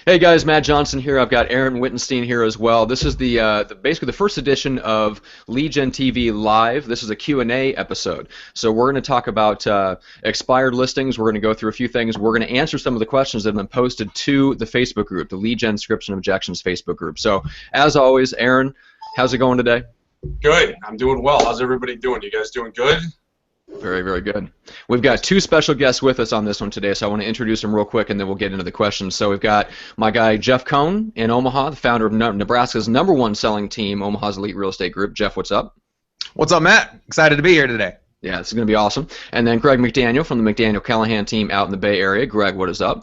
Hey guys, Matt Johnson here. I've got Aaron Wittenstein here as well. This is basically the first edition of Lead Gen TV Live. This is a Q&A episode. So we're going to talk about expired listings. We're going to go through a few things. We're going to answer some of the questions that have been posted to the Facebook group, the Lead Gen Scripts and Objections Facebook group. So as always, Aaron, how's it going today? Good. I'm doing well. How's everybody doing? You guys doing good? Very, very good. We've got two special guests with us on this one today, so I want to introduce them real quick, and then we'll get into the questions. So we've got my guy Jeff Cohn in Omaha, the founder of Nebraska's #1 selling team, Omaha's Elite Real Estate Group. Jeff, what's up? What's up, Matt? Excited to be here today. Yeah, this is going to be awesome. And then Greg McDaniel from the McDaniel-Callahan team out in the Bay Area. Greg, what is up?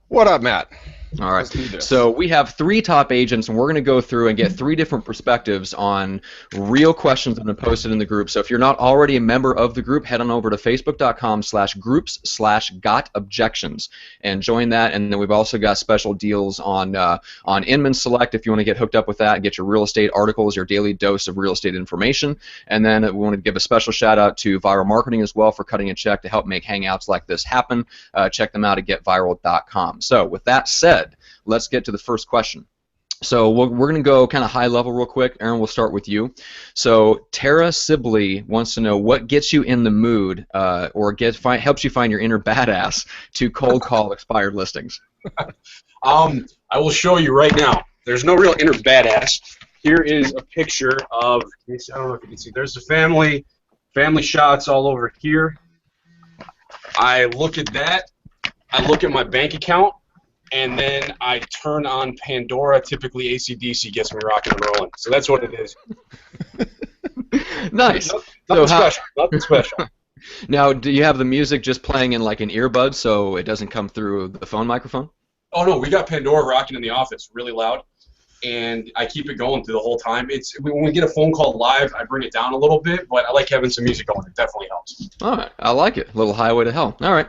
What up, Matt? All right, so we have 3 top agents, and we're going to go through and get 3 different perspectives on real questions that have been posted in the group. So if you're not already a member of the group, head on over to facebook.com/groups/gotobjections and join that. And then we've also got special deals on Inman Select if you want to get hooked up with that and get your real estate articles, your daily dose of real estate information. And then we want to give a special shout out to Viral Marketing as well for cutting a check to help make hangouts like this happen. Check them out at getviral.com. So with that said, let's get to the first question. So we're going to go kind of high level real quick. Aaron, we'll start with you. So Tara Sibley wants to know what gets you in the mood or helps you find your inner badass to cold call expired listings. I will show you right now. There's no real inner badass. Here is a picture of, I don't know if you can see, there's the family shots all over here. I look at that. I look at my bank account. And then I turn on Pandora. Typically, AC/DC gets me rocking and rolling. So that's what it is. Nice. Nothing special. Nothing special. Now, do you have the music just playing in like an earbud so it doesn't come through the phone microphone? Oh no, we got Pandora rocking in the office, really loud, and I keep it going through the whole time. When we get a phone call live, I bring it down a little bit, but I like having some music going. It definitely helps. All right, I like it. A little highway to hell. All right.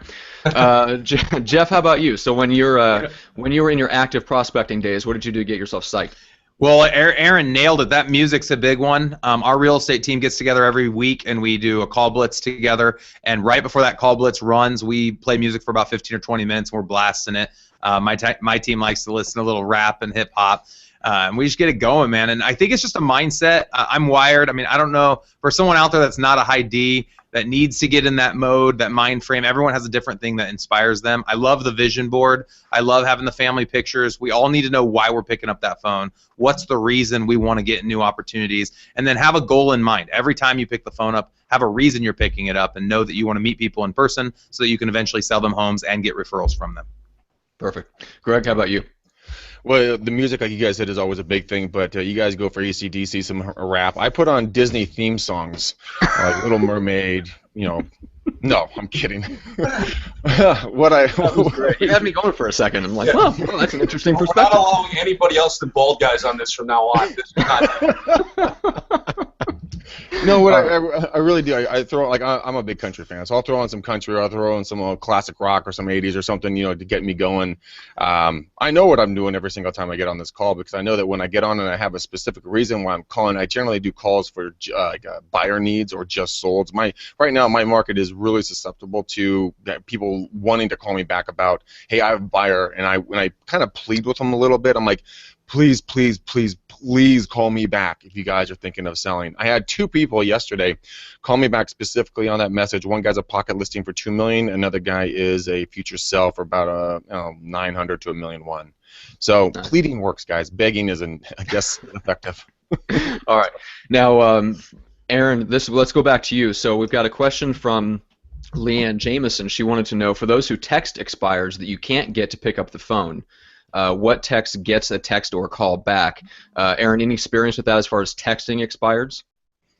Jeff, how about you? So when you were in your active prospecting days, what did you do to get yourself psyched? Well, Aaron nailed it. That music's a big one. Our real estate team gets together every week, and we do a call blitz together. And right before that call blitz runs, we play music for about 15 or 20 minutes, and we're blasting it. My team likes to listen to a little rap and hip-hop. And we just get it going, man. And I think it's just a mindset. I'm wired. I mean, I don't know. For someone out there that's not a high D, that needs to get in that mode, that mind frame, everyone has a different thing that inspires them. I love the vision board. I love having the family pictures. We all need to know why we're picking up that phone. What's the reason we want to get new opportunities? And then have a goal in mind. Every time you pick the phone up, have a reason you're picking it up and know that you want to meet people in person so that you can eventually sell them homes and get referrals from them. Perfect. Greg, how about you? Well, the music, like you guys said, is always a big thing, but you guys go for AC/DC, some rap. I put on Disney theme songs, like Little Mermaid, No, I'm kidding. You had me going for a second. I'm like, well, that's an interesting perspective. We're not allowing anybody else than bald guys on this from now on. This is not No, what I really do, I throw, like, I'm a big country fan, so I'll throw on some country, or I'll throw on some classic rock or some 80s or something, to get me going. I know what I'm doing every single time I get on this call, because I know that when I get on and I have a specific reason why I'm calling, I generally do calls for buyer needs or just solds. Right now, my market is really susceptible to people wanting to call me back about, hey, I have a buyer, and I kind of plead with them a little bit. I'm like, please, please, please, please call me back if you guys are thinking of selling. I had 2 people yesterday call me back specifically on that message. One guy's a pocket listing for $2 million. Another guy is a future sell for about $900,000 to $1.1 million. So pleading works, guys. Begging isn't, I guess, effective. All right. Now, Aaron, let's go back to you. So we've got a question from Leanne Jameson. She wanted to know, for those who text expires that you can't get to pick up the phone, what text gets a text or call back? Aaron, any experience with that as far as texting expireds?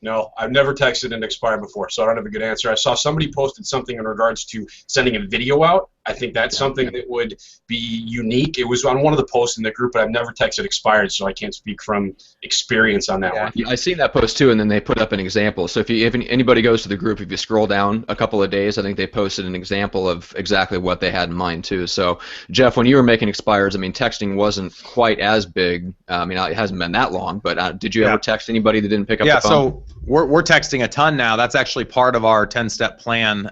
No, I've never texted an expired before, so I don't have a good answer. I saw somebody posted something in regards to sending a video out. I think that's something that would be unique. It was on one of the posts in the group, but I've never texted expired, so I can't speak from experience on that one. I seen that post too, and then they put up an example. So if anybody goes to the group, if you scroll down a couple of days, I think they posted an example of exactly what they had in mind too. So Jeff, when you were making expireds, I mean, texting wasn't quite as big. I mean, it hasn't been that long, but did you ever text anybody that didn't pick up the phone? Yeah, so we're texting a ton now. That's actually part of our 10-step plan.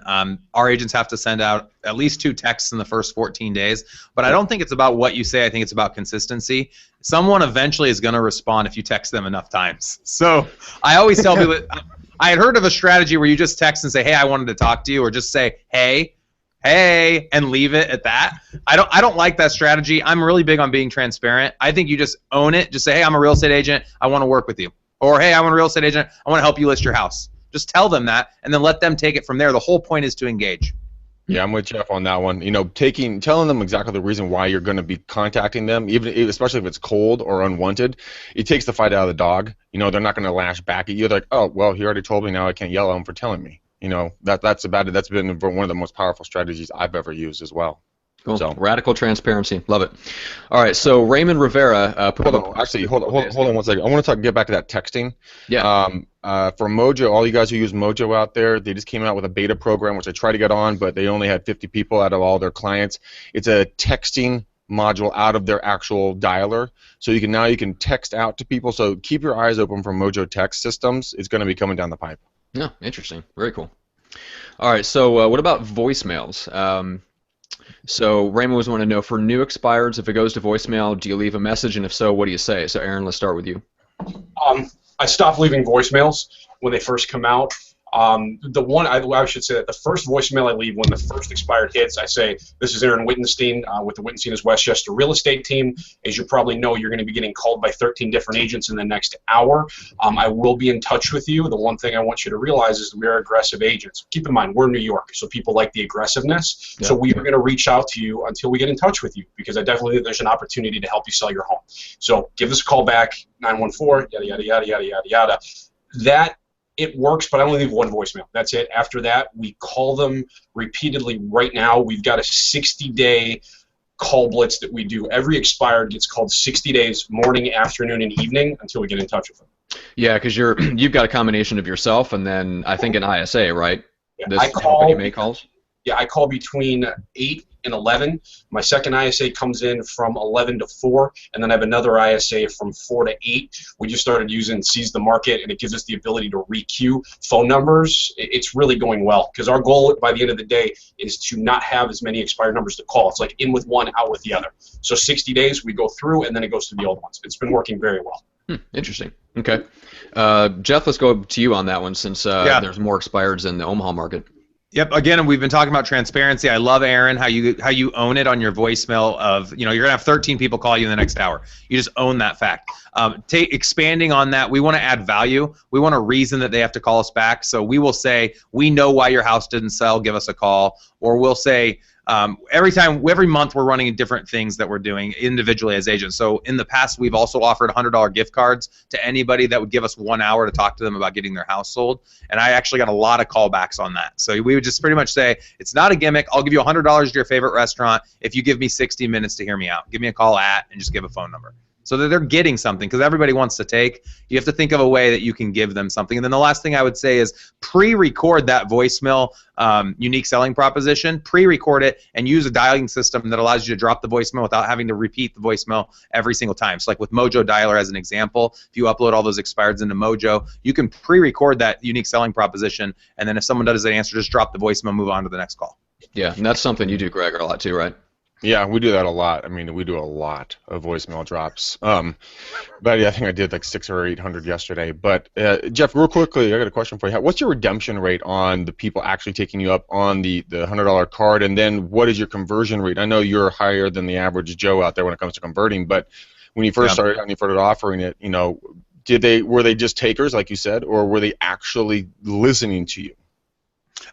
Our agents have to send out at least 2 texts in the first 14 days. But I don't think it's about what you say. I think it's about consistency. Someone eventually is going to respond if you text them enough times. So I always tell people, I had heard of a strategy where you just text and say, hey, I wanted to talk to you, or just say, hey, and leave it at that. I don't like that strategy. I'm really big on being transparent. I think you just own it. Just say, hey, I'm a real estate agent. I want to work with you. Or, hey, I'm a real estate agent. I want to help you list your house. Just tell them that, and then let them take it from there. The whole point is to engage. Yeah, I'm with Jeff on that one. You know, telling them exactly the reason why you're going to be contacting them, especially if it's cold or unwanted, it takes the fight out of the dog. You know, they're not going to lash back at you. They're like, oh, well, he already told me, now I can't yell at him for telling me. You know, that's about it. That's been one of the most powerful strategies I've ever used as well. Cool. So Radical transparency. Love it. All right. So Raymond Rivera. Hold on one second. I want to get back to that texting. Yeah. For Mojo, all you guys who use Mojo out there, they just came out with a beta program, which I tried to get on, but they only had 50 people out of all their clients. It's a texting module out of their actual dialer, so you can text out to people. So keep your eyes open for Mojo text systems. It's going to be coming down the pipe. Yeah. Interesting. Very cool. All right. So what about voicemails? So Raymond was wanting to know, for new expireds, if it goes to voicemail, do you leave a message, and if so, what do you say? So Aaron, let's start with you. I stopped leaving voicemails when they first come out. I should say that the first voicemail I leave when the first expired hits, I say, this is Aaron Wittenstein with the Wittenstein is Westchester Real Estate Team. As you probably know, you're going to be getting called by 13 different agents in the next hour. I will be in touch with you. The one thing I want you to realize is we are aggressive agents. Keep in mind, we're in New York, so people like the aggressiveness. Yeah. So we are going to reach out to you until we get in touch with you, because I definitely think there's an opportunity to help you sell your home. So give us a call back, 914, yada, yada, yada, yada, yada, yada. That it works, but I only leave one voicemail. That's it. After that, we call them repeatedly. Right now, we've got a 60-day call blitz that we do. Every expired gets called 60 days, morning, afternoon, and evening, until we get in touch with them. Yeah, because you've got a combination of yourself and then I think an ISA, right? Yeah, this company make calls? Yeah, I call between 8 and 11. My second ISA comes in from 11 to 4, and then I have another ISA from 4 to 8. We just started using Seize the Market, and it gives us the ability to re-queue phone numbers. It's really going well, because our goal by the end of the day is to not have as many expired numbers to call. It's like in with one, out with the other. So 60 days, we go through, and then it goes to the old ones. It's been working very well. Interesting. Okay. Jeff, let's go to you on that one, since there's more expireds in the Omaha market. Yep. Again, we've been talking about transparency. I love, Aaron, how you own it on your voicemail of, you're gonna have 13 people call you in the next hour. You just own that fact. Expanding on that, we want to add value. We want a reason that they have to call us back. So we will say, we know why your house didn't sell. Give us a call. Or we'll say, every month we're running different things that we're doing individually as agents. So in the past, we've also offered $100 gift cards to anybody that would give us 1 hour to talk to them about getting their house sold. And I actually got a lot of callbacks on that. So we would just pretty much say, it's not a gimmick. I'll give you $100 to your favorite restaurant if you give me 60 minutes to hear me out. Give me a call and just give a phone number, so that they're getting something, because everybody wants to take. You have to think of a way that you can give them something. And then the last thing I would say is pre-record that voicemail unique selling proposition. Pre-record it and use a dialing system that allows you to drop the voicemail without having to repeat the voicemail every single time. So like with Mojo Dialer as an example, if you upload all those expireds into Mojo, you can pre-record that unique selling proposition, and then if someone doesn't answer, just drop the voicemail, move on to the next call. Yeah, and that's something you do, Greg, a lot too, right? Yeah, we do that a lot. I mean, we do a lot of voicemail drops. But yeah, I think I did like 600 or 800 yesterday. But Jeff, real quickly, I got a question for you. What's your redemption rate on the people actually taking you up on the $100 card? And then what is your conversion rate? I know you're higher than the average Joe out there when it comes to converting, but when you first started offering it, were they just takers, like you said, or were they actually listening to you?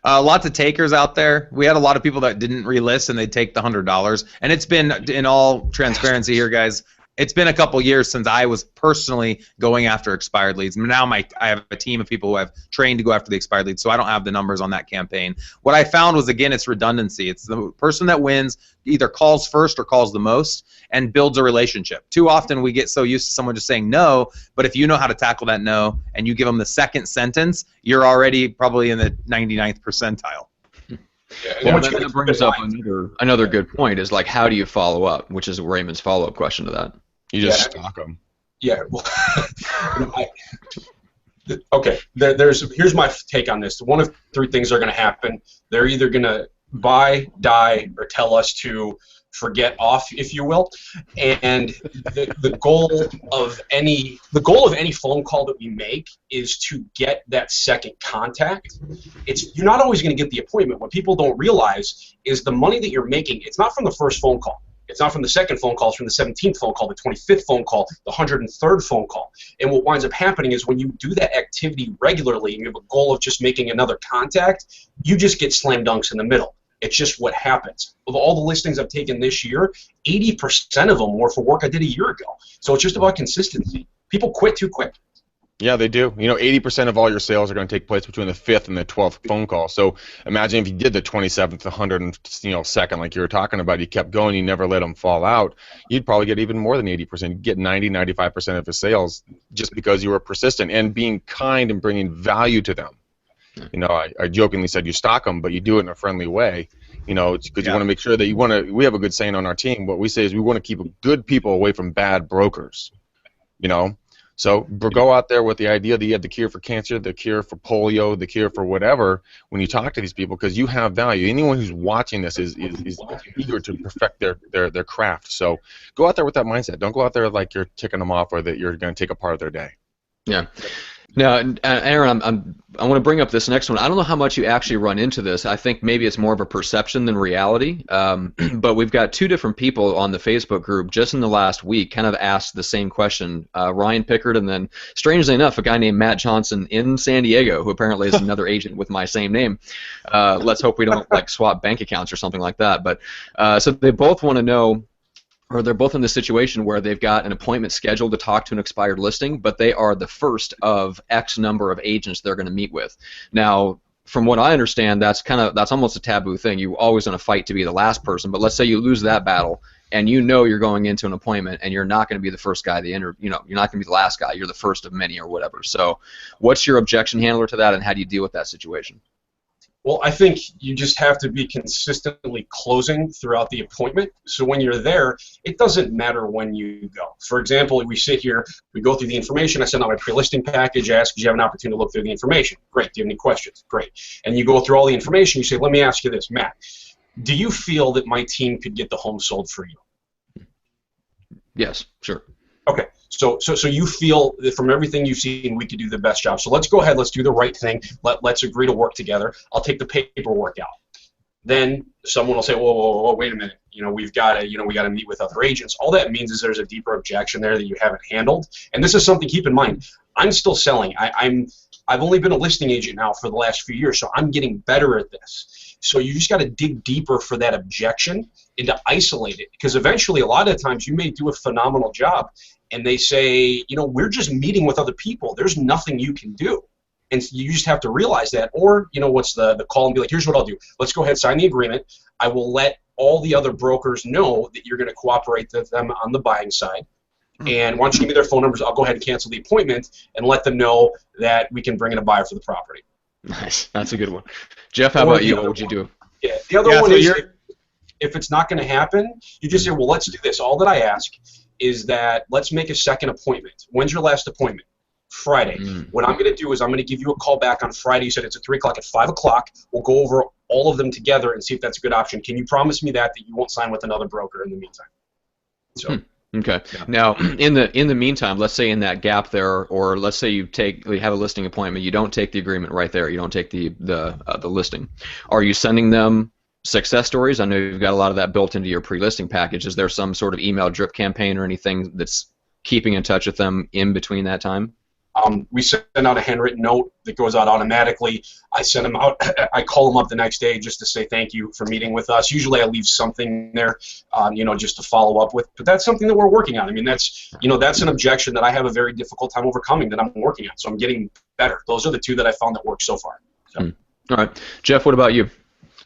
Lots of takers out there. We had a lot of people that didn't relist and they'd take the $100. And it's been, in all transparency here, guys, it's been a couple years since I was personally going after expired leads. Now I have a team of people who I've trained to go after the expired leads, so I don't have the numbers on that campaign. What I found was, again, it's redundancy. It's the person that wins either calls first or calls the most and builds a relationship. Too often we get so used to someone just saying no, but if you know how to tackle that no and you give them the second sentence, you're already probably in the 99th percentile. Well, that brings up another good point, is like, how do you follow up, which is Raymond's follow-up question to that. You just stalk them. Yeah. Well, okay. Here's my take on this. One of three things are going to happen. They're either going to buy, die, or tell us to forget off, if you will. And the goal of any phone call that we make is to get that second contact. You're not always going to get the appointment. What people don't realize is the money that you're making, it's not from the first phone call. It's not from the second phone call, it's from the 17th phone call, the 25th phone call, the 103rd phone call. And what winds up happening is when you do that activity regularly and you have a goal of just making another contact, you just get slam dunks in the middle. It's just what happens. Of all the listings I've taken this year, 80% of them were for work I did a year ago. So it's just about consistency. People quit too quick. Yeah, they do. 80% of all your sales are going to take place between the 5th and the 12th phone call. So imagine if you did the 27th, the 102nd, like you were talking about, you kept going, you never let them fall out, you'd probably get even more than 80%. You'd get 90, 95% of the sales just because you were persistent and being kind and bringing value to them. I jokingly said you stalk them, but you do it in a friendly way. It's because you want to make sure that we have a good saying on our team. What we say is we want to keep good people away from bad brokers. So go out there with the idea that you have the cure for cancer, the cure for polio, the cure for whatever when you talk to these people, because you have value. Anyone who's watching this is eager to perfect their craft. So go out there with that mindset. Don't go out there like you're ticking them off or that you're going to take a part of their day. Yeah. Now, Aaron, I want to bring up this next one. I don't know how much you actually run into this. I think maybe it's more of a perception than reality. But we've got two different people on the Facebook group just in the last week kind of asked the same question. Ryan Pickard and then, strangely enough, a guy named Matt Johnson in San Diego, who apparently is another agent with my same name. Let's hope we don't swap bank accounts or something like that. But so they both want to know, or they're both in the situation where they've got an appointment scheduled to talk to an expired listing, but they are the first of X number of agents they're going to meet with. Now, from what I understand, that's almost a taboo thing. You always want to fight to be the last person, but let's say you lose that battle, and you're going into an appointment, and you're not going to be the first guy you're not going to be the last guy. You're the first of many or whatever. So, what's your objection handler to that, and how do you deal with that situation? Well, I think you just have to be consistently closing throughout the appointment. So when you're there, it doesn't matter when you go. For example, we sit here, we go through the information, I send out my pre-listing package, I ask, do you have an opportunity to look through the information? Great. Do you have any questions? Great. And you go through all the information, you say, let me ask you this, Matt, do you feel that my team could get the home sold for you? Yes, sure. Okay. So you feel that from everything you've seen, we could do the best job. So let's go ahead. Let's do the right thing. Let's agree to work together. I'll take the paperwork out. Then someone will say, whoa, wait a minute. We got to meet with other agents. All that means is there's a deeper objection there that you haven't handled. And this is something, keep in mind, I'm still selling. I've only been a listing agent now for the last few years, so I'm getting better at this. So you just got to dig deeper for that objection and to isolate it, because eventually a lot of times you may do a phenomenal job and they say, we're just meeting with other people. There's nothing you can do. And you just have to realize that. Or, what's the call and be like, here's what I'll do. Let's go ahead, sign the agreement. I will let all the other brokers know that you're going to cooperate with them on the buying side. And why don't you give me their phone numbers? I'll go ahead and cancel the appointment and let them know that we can bring in a buyer for the property. Nice. That's a good one. Jeff, how about you? What would you do? Yeah. The other one is if it's not going to happen, you just say, well, let's do this. All that I ask is that let's make a second appointment. When's your last appointment? Friday. What I'm going to do is I'm going to give you a call back on Friday. You said it's at 3 o'clock. At 5 o'clock, we'll go over all of them together and see if that's a good option. Can you promise me that you won't sign with another broker in the meantime? So. Okay. Yeah. Now, in the meantime, let's say in that gap there, or let's say you have a listing appointment, you don't take the agreement right there, you don't take the listing. Are you sending them success stories? I know you've got a lot of that built into your pre-listing package. Is there some sort of email drip campaign or anything that's keeping in touch with them in between that time? We send out a handwritten note that goes out automatically. I send them out. I call them up the next day just to say thank you for meeting with us. Usually I leave something there, just to follow up with. But that's something that we're working on. I mean, that's an objection that I have a very difficult time overcoming that I'm working on. So I'm getting better. Those are the two that I found that work so far. So. All right. Jeff, what about you?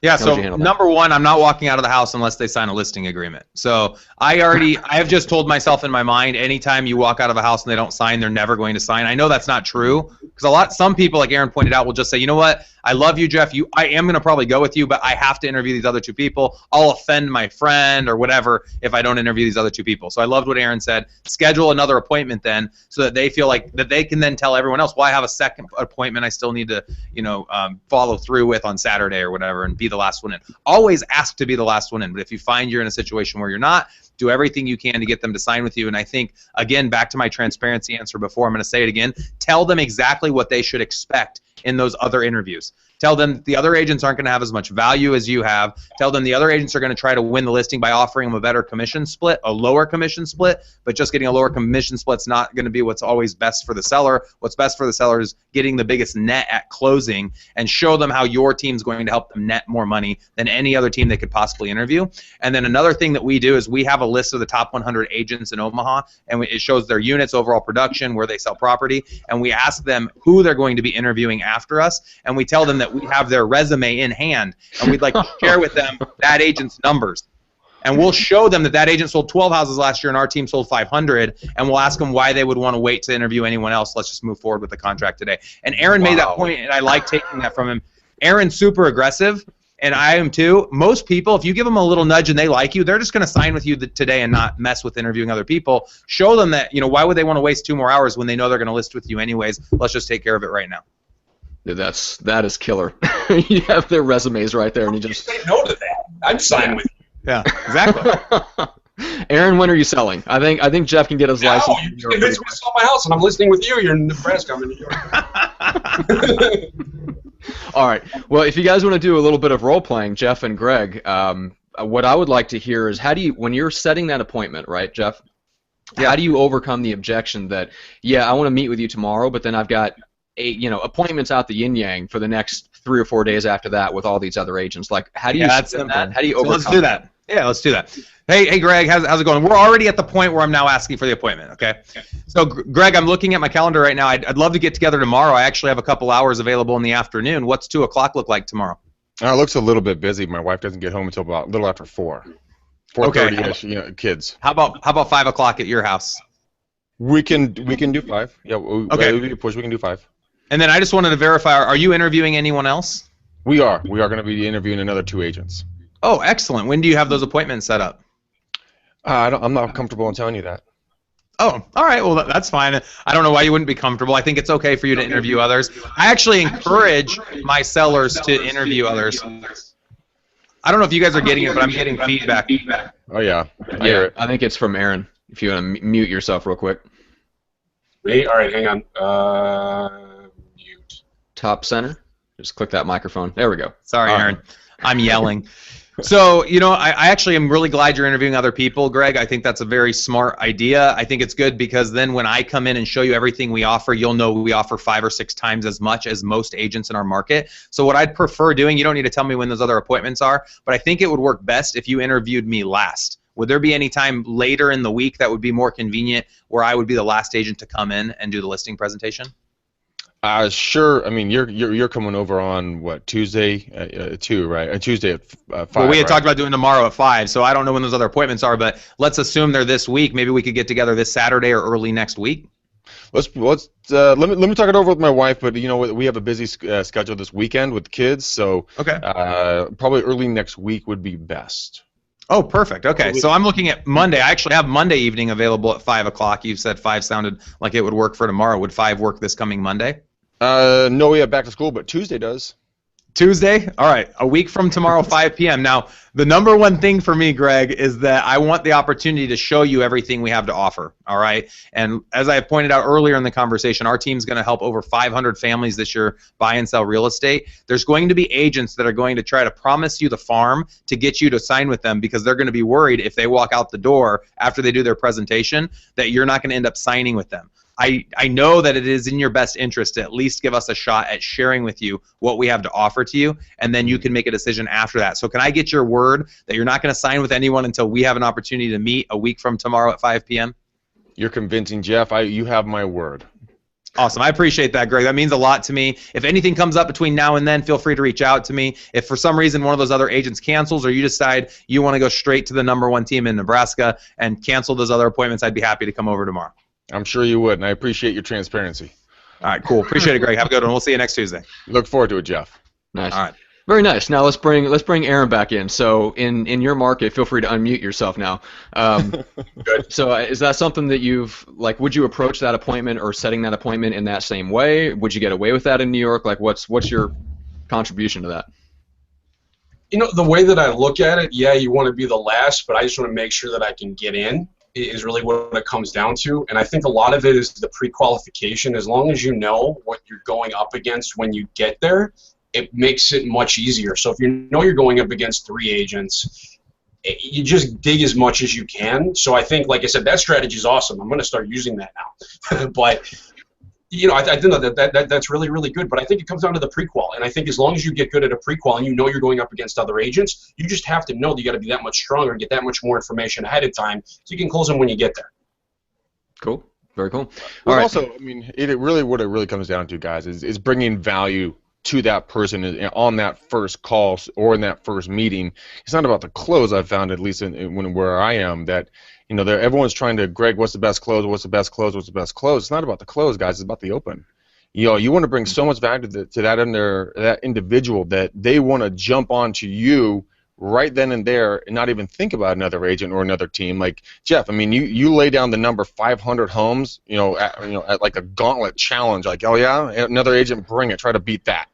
Yeah, so number one, I'm not walking out of the house unless they sign a listing agreement. So I have just told myself in my mind, anytime you walk out of a house and they don't sign, they're never going to sign. I know that's not true, because some people, like Aaron pointed out, will just say, you know what, I love you, Jeff. I am going to probably go with you, but I have to interview these other two people. I'll offend my friend or whatever if I don't interview these other two people. So I loved what Aaron said. Schedule another appointment then, so that they feel like that they can then tell everyone else, well, I have a second appointment I still need to, follow through with on Saturday or whatever, and be be the last one in. Always ask to be the last one in, but if you find you're in a situation where you're not, do everything you can to get them to sign with you. And I think, again, back to my transparency answer before, I'm going to say it again, tell them exactly what they should expect in those other interviews. Tell them the other agents aren't going to have as much value as you have. Tell them the other agents are going to try to win the listing by offering them a better commission split, a lower commission split, but just getting a lower commission split's not going to be what's always best for the seller. What's best for the seller is getting the biggest net at closing, and show them how your team's going to help them net more money than any other team they could possibly interview. And then another thing that we do is we have a list of the top 100 agents in Omaha, and it shows their units, overall production, where they sell property, and we ask them who they're going to be interviewing after us, and we tell them that we have their resume in hand, and we'd like to share with them that agent's numbers. And we'll show them that that agent sold 12 houses last year and our team sold 500, and we'll ask them why they would want to wait to interview anyone else. Let's just move forward with the contract today. And Aaron made that point, and I like taking that from him. Aaron's super aggressive, and I am too. Most people, if you give them a little nudge and they like you, they're just going to sign with you today and not mess with interviewing other people. Show them that, why would they want to waste 2 more hours when they know they're going to list with you anyways? Let's just take care of it right now. That is killer. You have their resumes right there, and you just say no to that. I'm signing with you. Yeah, exactly. Aaron, when are you selling? I think Jeff can get his license. No, you convinced me to sell my house, and I'm listing with you. You're in Nebraska. I'm in New York. All right. Well, if you guys want to do a little bit of role playing, Jeff and Greg, what I would like to hear is when you're setting that appointment, right, Jeff? Yeah. How do you overcome the objection that, I want to meet with you tomorrow, but then I've got appointments out the yin yang for the next 3 or 4 days after that with all these other agents? Like, how do you that's simple. that? How do you overcome let's do that? Yeah, let's do that. Hey, Greg, how's it going? We're already at the point where I'm now asking for the appointment, okay? So, Greg, I'm looking at my calendar right now. I'd love to get together tomorrow. I actually have a couple hours available in the afternoon. What's 2 o'clock look like tomorrow? It looks a little bit busy. My wife doesn't get home until about a little after 4. 4:30ish, kids. How about 5 o'clock at your house? We can do 5. Yeah, okay. We can do 5. And then I just wanted to verify, are you interviewing anyone else? We are. We are going to be interviewing another 2 agents. Oh, excellent. When do you have those appointments set up? I'm not comfortable in telling you that. Oh, all right. Well, that's fine. I don't know why you wouldn't be comfortable. I think it's okay for you to interview others. I actually encourage my sellers to interview others. I don't know if you guys are getting it, but I'm getting feedback. Oh, yeah. I think it's from Aaron. If you want to mute yourself real quick. Me? All right, hang on. Mute. Top center. Just click that microphone. There we go. Sorry, Aaron. I'm yelling. So, I actually am really glad you're interviewing other people, Greg. I think that's a very smart idea. I think it's good because then when I come in and show you everything we offer, you'll know we offer 5 or 6 times as much as most agents in our market. So what I'd prefer doing, you don't need to tell me when those other appointments are, but I think it would work best if you interviewed me last. Would there be any time later in the week that would be more convenient where I would be the last agent to come in and do the listing presentation? Sure. I mean, you're coming over on what, Tuesday 2, right? Tuesday at 5. Well, we had talked about doing tomorrow at 5, so I don't know when those other appointments are, but let's assume they're this week. Maybe we could get together this Saturday or early next week. Let me talk it over with my wife, but we have a busy schedule this weekend with the kids, so okay. Probably early next week would be best. Oh, perfect. Okay, so I'm looking at Monday. I actually have Monday evening available at 5 o'clock. You said 5 sounded like it would work for tomorrow. Would 5 work this coming Monday? No, we have back to school, but Tuesday does. Tuesday? All right, a week from tomorrow, 5 p.m. Now, the number one thing for me, Greg, is that I want the opportunity to show you everything we have to offer, all right? And as I pointed out earlier in the conversation, our team's going to help over 500 families this year buy and sell real estate. There's going to be agents that are going to try to promise you the farm to get you to sign with them because they're going to be worried if they walk out the door after they do their presentation that you're not going to end up signing with them. I know that it is in your best interest to at least give us a shot at sharing with you what we have to offer to you, and then you can make a decision after that. So can I get your word that you're not going to sign with anyone until we have an opportunity to meet a week from tomorrow at 5 p.m.? You're convincing, Jeff. You have my word. Awesome. I appreciate that, Greg. That means a lot to me. If anything comes up between now and then, feel free to reach out to me. If for some reason one of those other agents cancels or you decide you want to go straight to the #1 team in Nebraska and cancel those other appointments, I'd be happy to come over tomorrow. I'm sure you would, and I appreciate your transparency. All right, cool. Appreciate it, Greg. Have a good one. We'll see you next Tuesday. Look forward to it, Jeff. Nice. All right. Very nice. Now let's bring Aaron back in. So in your market, feel free to unmute yourself now. Good. So is that something that would you approach that appointment or setting that appointment in that same way? Would you get away with that in New York? Like what's your contribution to that? You know, the way that I look at it, yeah, you want to be the last, but I just want to make sure that I can get in is really what it comes down to. And I think a lot of it is the pre-qualification. As long as you know what you're going up against when you get there, it makes it much easier. So if you know you're going up against 3 agents, you just dig as much as you can. So I think, like I said, that strategy is awesome. I'm going to start using that now. But you know, I think that's really, really good. But I think it comes down to the prequal. And I think as long as you get good at a prequal and you know you're going up against other agents, you just have to know that you got to be that much stronger and get that much more information ahead of time so you can close them when you get there. Cool. Very cool. Well, All right. also, I mean, it really what it really comes down to, guys, is bringing value to that person on that first call or in that first meeting. It's not about the close. I've found, at least where I am, that you know, everyone's trying to, Greg, what's the best close? What's the best close? What's the best close? It's not about the close, guys. It's about the open. You know, you want to bring so much value to that individual that they want to jump onto you right then and there and not even think about another agent or another team. Like Jeff, I mean, you lay down the number 500 homes, at like a gauntlet challenge. Like, oh yeah, another agent, bring it. Try to beat that.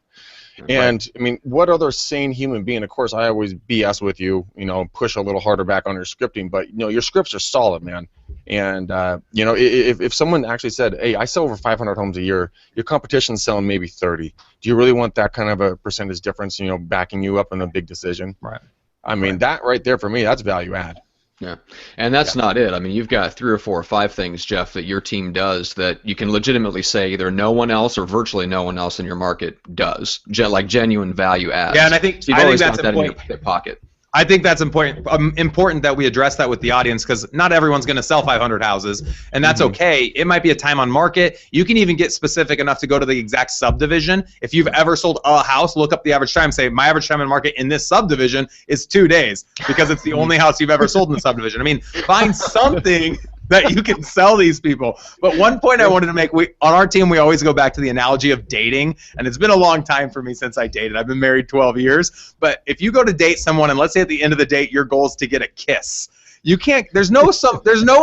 And I mean, what other sane human being? Of course, I always BS with you, push a little harder back on your scripting, but your scripts are solid, man. And if someone actually said, "Hey, I sell over 500 homes a year. Your competition's selling maybe 30. Do you really want that kind of a percentage difference? Backing you up in a big decision?" Right. I mean, that right there for me, that's value add. Yeah, and that's not it. I mean, you've got 3 or 4 or 5 things, Jeff, that your team does that you can legitimately say either no one else or virtually no one else in your market does, like genuine value adds. Yeah, and I think so you've always that's got that in important. your pocket. I think that's important that we address that with the audience, because not everyone's going to sell 500 houses, and that's okay. It might be a time on market. You can even get specific enough to go to the exact subdivision. If you've ever sold a house, look up the average time. Say, my average time on market in this subdivision is 2 days, because it's the only house you've ever sold in the subdivision. I mean, find something that you can sell these people. But one point I wanted to make, on our team, we always go back to the analogy of dating, and it's been a long time for me since I dated. I've been married 12 years. But if you go to date someone, and let's say at the end of the date, your goal is to get a kiss, you can't, there's no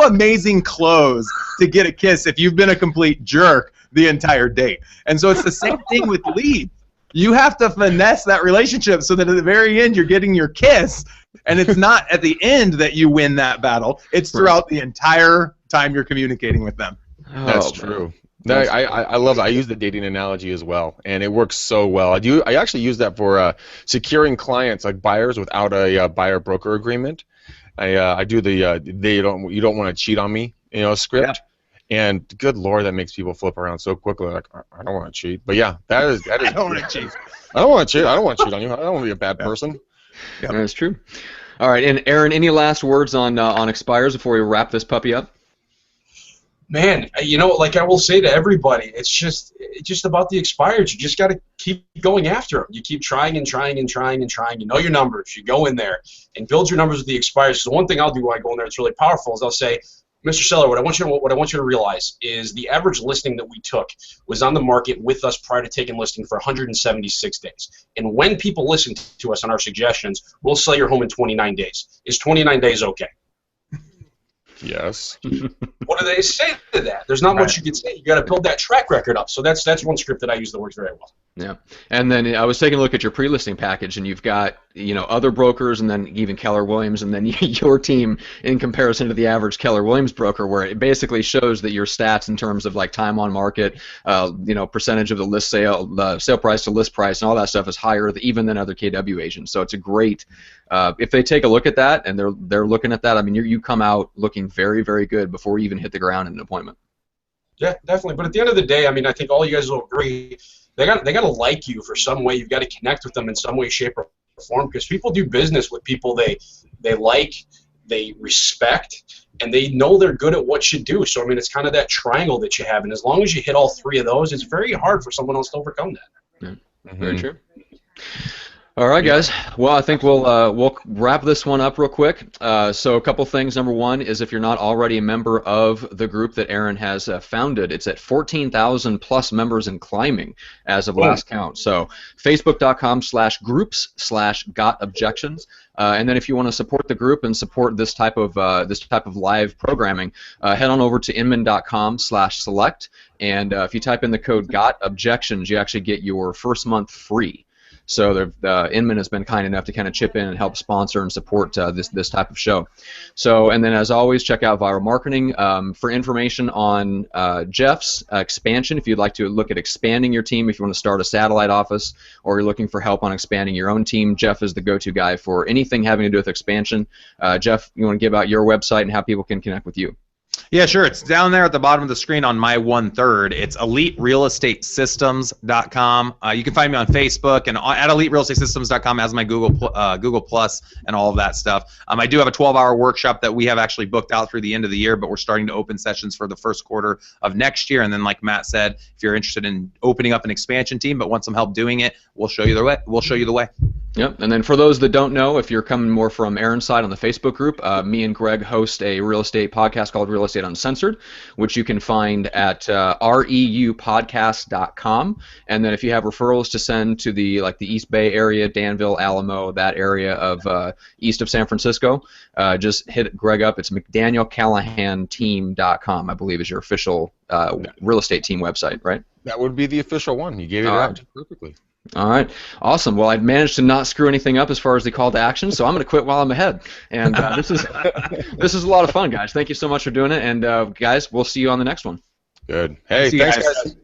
amazing close to get a kiss if you've been a complete jerk the entire date. And so it's the same thing with leads. You have to finesse that relationship so that at the very end you're getting your kiss, and it's not at the end that you win that battle. It's throughout the entire time you're communicating with them. That's true. I love it. I use the dating analogy as well, and it works so well. I actually use that for securing clients, like buyers, without a buyer broker agreement. I do the you don't want to cheat on me script. Yeah. And good Lord, that makes people flip around so quickly. Like, I don't want to cheat. But yeah, that is. I don't want to cheat. I don't want to cheat. I don't want to cheat on you. I don't want to be a bad person. Yeah, that's true. All right, and Aaron, any last words on expires before we wrap this puppy up? Man, like I will say to everybody, it's just about the expires. You just got to keep going after them. You keep trying and trying and trying and trying. You know your numbers. You go in there and build your numbers with the expires. So one thing I'll do when I go in there that's really powerful is I'll say, Mr. Seller, what I want you to realize is the average listing that we took was on the market with us prior to taking listing for 176 days. And when people listen to us on our suggestions, we'll sell your home in 29 days. Is 29 days okay? Yes. What do they say to that? There's not much you can say. You got to build that track record up. So that's one script that I use that works very well. Yeah, and then I was taking a look at your pre-listing package, and you've got other brokers, and then even Keller Williams, and then your team in comparison to the average Keller Williams broker, where it basically shows that your stats in terms of like time on market, percentage of the list sale, the sale price to list price, and all that stuff is higher even than other KW agents. So it's a great. If they take a look at that and they're looking at that, I mean, you come out looking very, very good before you even hit the ground in an appointment. Yeah, definitely. But at the end of the day, I mean, I think all you guys will agree. They got to like you for some way. You've got to connect with them in some way, shape, or form, because people do business with people they like, they respect, and they know they're good at what you do. So I mean, it's kind of that triangle that you have, and as long as you hit all 3 of those, it's very hard for someone else to overcome that. Yeah. Very true. All right, guys. Well, I think we'll wrap this one up real quick. So a couple things. Number one is if you're not already a member of the group that Aaron has founded, it's at 14,000 plus members and climbing as of last count. So facebook.com/groups/gotobjections. And then if you want to support the group and support this type of live programming, head on over to inman.com/select. And if you type in the code GOTOBJECTIONS, you actually get your first month free. So Inman has been kind enough to kind of chip in and help sponsor and support this type of show. So, and then as always, check out Viral Marketing for information on Jeff's expansion. If you'd like to look at expanding your team, if you want to start a satellite office, or you're looking for help on expanding your own team, Jeff is the go-to guy for anything having to do with expansion. Jeff, you want to give out your website and how people can connect with you? Yeah, sure. It's down there at the bottom of the screen on my 1/3. It's EliteRealEstateSystems.com. You can find me on Facebook and at EliteRealEstateSystems.com as my Google Plus and all of that stuff. I do have a 12-hour workshop that we have actually booked out through the end of the year, but we're starting to open sessions for the first quarter of next year. And then, like Matt said, if you're interested in opening up an expansion team but want some help doing it, we'll show you the way. We'll show you the way. Yep, and then for those that don't know, if you're coming more from Aaron's side on the Facebook group, me and Greg host a real estate podcast called Real Estate Uncensored, which you can find at reupodcast.com. And then if you have referrals to send to the East Bay area, Danville, Alamo, that area of east of San Francisco, just hit Greg up. It's McDanielCallahanTeam.com, I believe, is your official real estate team website, right? That would be the official one. You gave it out perfectly. All right, awesome. Well, I managed to not screw anything up as far as the call to action, so I'm going to quit while I'm ahead. And this is a lot of fun, guys. Thank you so much for doing it, and guys, we'll see you on the next one. Good. Hey, thanks, guys.